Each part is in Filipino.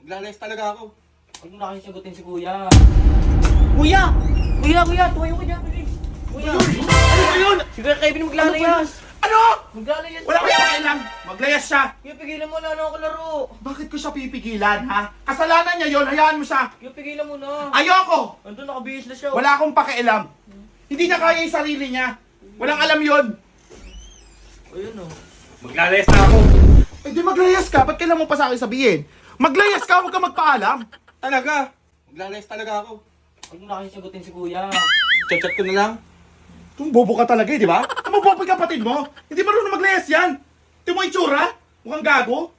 Maglalayas talaga ako. Huwag mo na kayo sagutin si kuya. Kuya! Kuya, tumayo ka dyan, bilis. Kuya, Ano ba yun? si Kuya Kevin maglalayas. Ano? Maglalayas. Wala kang pakialam. Maglayas siya. Kuya, pigilan mo na, ano ako laro. Bakit ko siya pipigilan, ha? Kasalanan niya yon, hayaan mo siya. Kuya, pigilan mo na. Ayoko! Andun, nakabihis na siya. Wala akong pakialam. Hindi niya kaya yung sarili niya. Walang alam yon. Ayun o. Maglalayas na ako. Eh di maglayas ka, ba't kailan mo pa sa akin sabihin? Maglayas ka, huwag ka magpaalam. Talaga. Maglalayas talaga ako. Huwag mo na kayo sagutin si kuya. Chat-chat ko na lang. Kung bobo ka talaga, di ba? Ang bobo yung kapatid mo. Hindi marunong maglayas yan. Di mo itsura? Mukhang gago.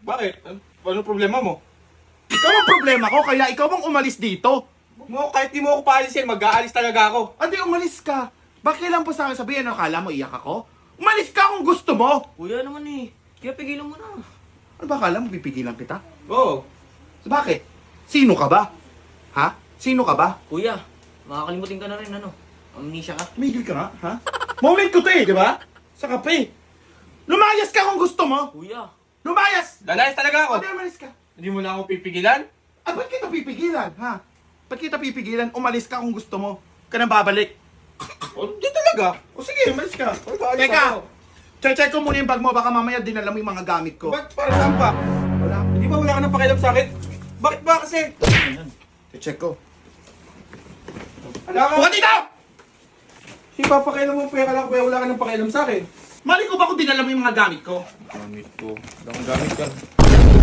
Bakit? Ano problema mo? Ikaw ang problema ko, kaya ikaw ang umalis dito. Kahit di mo ako paalisin, mag-aalis talaga ako. Andi, umalis ka. Bakit kailan po sa akin sabihin, akala mo iyak ako? Umalis ka kung gusto mo. Kuya naman eh. Kuya, pigilan mo na. Ano ba akala mo, pipigilan kita? Oo. Bakit? Sino ka ba? Ha? Sino ka ba? Kuya, makakalimutin ka na rin, ano? Amnesia ka. Tumigil ka nga, ha? Moment ko to eh, di ba? Sa kape. Lumayas ka kung gusto mo. Kuya. Lumayas! Lalayas talaga ako. O, di umalis ka. Hindi mo na ako pipigilan? Ah, ba't kita pipigilan, ha? Ba't kita pipigilan? Umalis ka kung gusto mo. Ka nang babalik. Hindi talaga. O sige, umalis ka. Mag-aalis Teka, ako. check ko muna yung bag mo. Baka mamaya dinala mo yung mga gamit ko. Ba't para saan pa? Wala. Hindi ba wala ka nang pakialam sa akin? Bakit ba kasi? Check ko. Wala ka. Buka dito! Si papakialam mo pera lang kaya wala ka nang pakialam sa akin. Mali ko ba kung dinala mo yung mga gamit ko? Gamit ko. Ang gamit ka.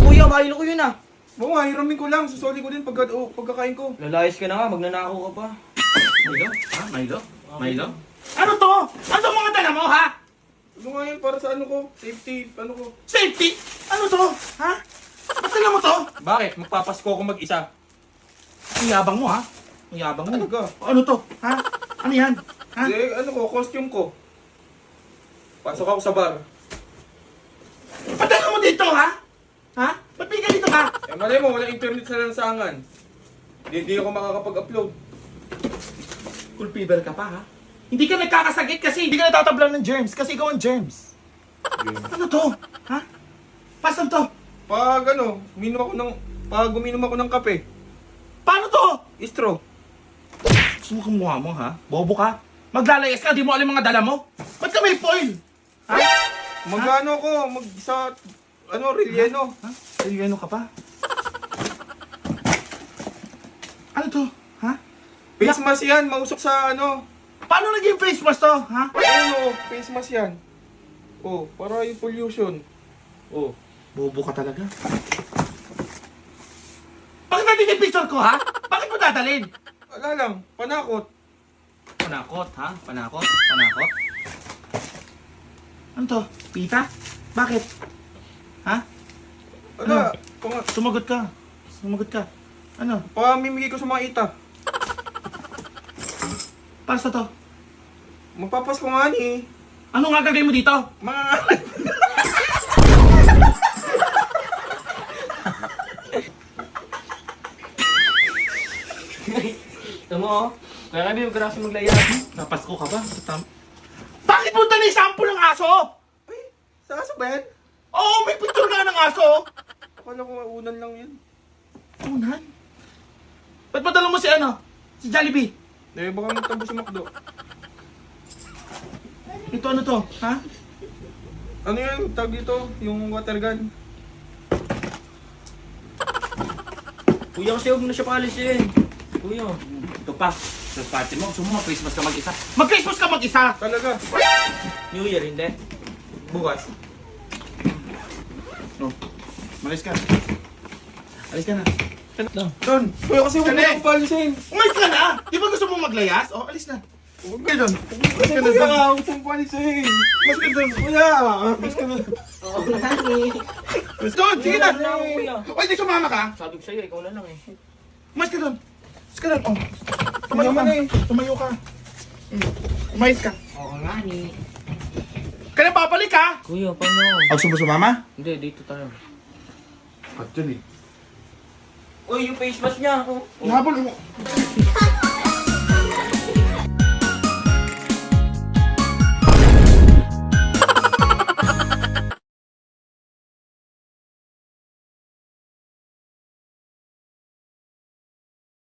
Kuya, mahilo ko yun ah. Oo nga, hiramin ko lang. Susoli ko din pagkakain ko. Lalayas ka na nga, magnanakaw ka pa. Milo? Ha? Milo? Milo? Ano to? Ano mga dala mo, ha? Ano nga yun para sa ano ko? Safety, ano ko? Safety? Ano to? Ha? Ba't dala mo to? Bakit? Magpapasko ako mag-isa. Ang yabang mo, ha? Ang yabang mo. Ano ka? Ano to? Ha? Ano yan? Ha? Ano ko, costume ko. Pasok ako sa bar. Ba't dala mo dito, ha? Ha? Ba't may ganito ka? Eh malay mo, wala internet sa lansangan. Hindi ako makakapag-upload. Cool fever ka pa, ha? Hindi ka nagkakasakit kasi hindi ka natatablan ng germs kasi ikaw ang germs. Ano to? Ha? Pasan to? Pag uminom ako ng kape. Paano to? Istro. Gusto mo kang mukha mo, ha? Bobo ka? Maglalayas ka, di mo alam mga dala mo? Ba't ka may foil? Ha? Magano ko, relleno. Ha? Ay, ano ka pa? Ano to? Ha? Face mask yan, mausok sa ano. Paano naging face mask to? Ha? Ano, face mask yan. Oh, para yung pollution. Oh. Bobo ka talaga. Bakit natin yung picture ko, ha? Bakit mo dadalhin? Wala lang, panakot. Panakot, ha? Panakot? Panakot? Ano to? Pita? Bakit? Ha? Wala, Sumagot ka. Sumagot ka. Ano? pamimigay ko sa mga ita. Para sa to? Magpapasko nga ni. Ano nga gagawin mo dito? Mga... Ito mo oh. Kaya kami magkarasi maglayas. Napasko ka ba? Bakit mo dali sample ng aso? Ay, sa aso ba yan? Oo, may picture nga ng aso. Akala ko unan lang yan. Unan? Ba't padala mo si ano? Si Jollibee? Eh, baka magtambo si Macdo. Ito ano to? Ha? Ano yan? Tawag dito? Yung water gun. Kuya, kasi huwag mo na siya paalisin. Kuya. Ito pa. Sa party mo, gusto mo mag-Christmas ka mag-isa? Mag-Christmas ka mag-isa! Talaga. New Year, hindi. Bukas. No. Malis ka. Alis ka na. Don, kuya kasi huwag mo Sandali. akong paalisin. Umalis ka na! Di ba gusto mo maglayas? O, alis na. Huwag Kaya doon. Kasi kuya, huwag mong paalisin. Mas ka doon, kuya. Mas ka doon. Oo, nani. Let's go! Sige na! Wala ako, kuya. O, hindi sumama ka. Sabi ko sa'yo, ikaw na lang eh. Umalis ka doon. Umalis ka doon. Oh. Tumayo ka. Tumayo ka. Umayos ka. Oo nga ni. Kaya babalik ka! Kuya, paano? Gusto mo sumama? Hindi, dito tayo. At dyan eh. Uy, yung face mask niya. Oh. Habol mo.